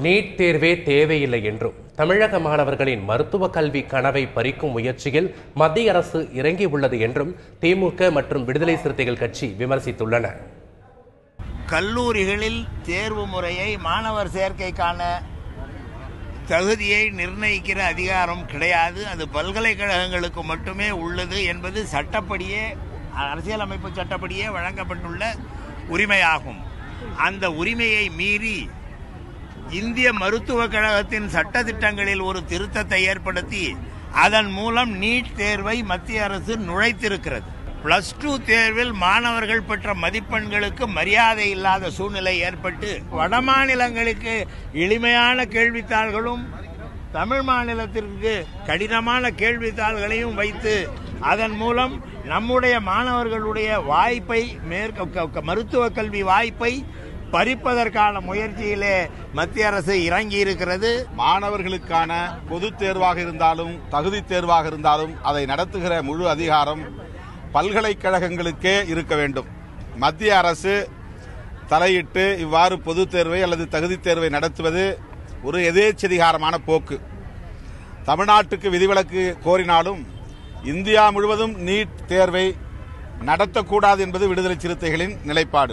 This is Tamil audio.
நீட் தேர்வே தேவையில்லை என்றும் தமிழக மாணவர்களின் மருத்துவ கல்வி கனவை பறிக்கும் முயற்சியில் மத்திய அரசு இறங்கியுள்ளது என்றும் திமுக மற்றும் விடுதலை சிறுத்தைகள் கட்சி விமர்சித்துள்ளன. கல்லூரிகளில் தேர்வு முறையை மாணவர் சேர்க்கைக்கான தகுதியை நிர்ணயிக்கிற அதிகாரம் கிடையாது. அது பல்கலைக்கழகங்களுக்கு மட்டுமே உள்ளது என்பது சட்டப்படியே, அரசியலமைப்பு சட்டப்படியே வழங்கப்பட்டுள்ள உரிமையாகும். அந்த உரிமையை மீறி இந்திய மருத்துவக் கழகத்தின் சட்ட திட்டங்களில் ஒரு திருத்தத்தை ஏற்படுத்தி அதன் மூலம் நீட் தேர்வை மத்திய அரசு நுழைத்திருக்கிறது. +2 தேர்வில் மாணவர்கள் பெற்ற மதிப்பெண்களுக்கு மரியாதை இல்லாத சூழ்நிலை ஏற்பட்டு வடமாநிலங்களுக்கு எளிமையான கேள்வித்தாள்களும் தமிழ் மாநிலத்திற்கு கடினமான கேள்வித்தாள்களையும் வைத்து அதன் மூலம் நம்முடைய மாணவர்களுடைய வாய்ப்பை மருத்துவ கல்வி வாய்ப்பை பறிப்பதற்கான முயற்சியிலே மத்திய அரசு இறங்கி இருக்கிறது. மாணவர்களுக்கான பொது தேர்வாக இருந்தாலும் தகுதி தேர்வாக இருந்தாலும் அதை நடத்துகிற முழு அதிகாரம் பல்கலைக்கழகங்களுக்கே இருக்க வேண்டும். மத்திய அரசு தலையிட்டு இவ்வாறு பொது தேர்வை அல்லது தகுதி தேர்வை நடத்துவது ஒரு எதேச்சதிகாரமான போக்கு. தமிழ்நாட்டுக்கு விதிவிலக்கு கோரினாலும் இந்தியா முழுவதும் நீட் தேர்வை நடத்தக்கூடாது என்பது விடுதலை சிறுத்தைகளின் நிலைப்பாடு.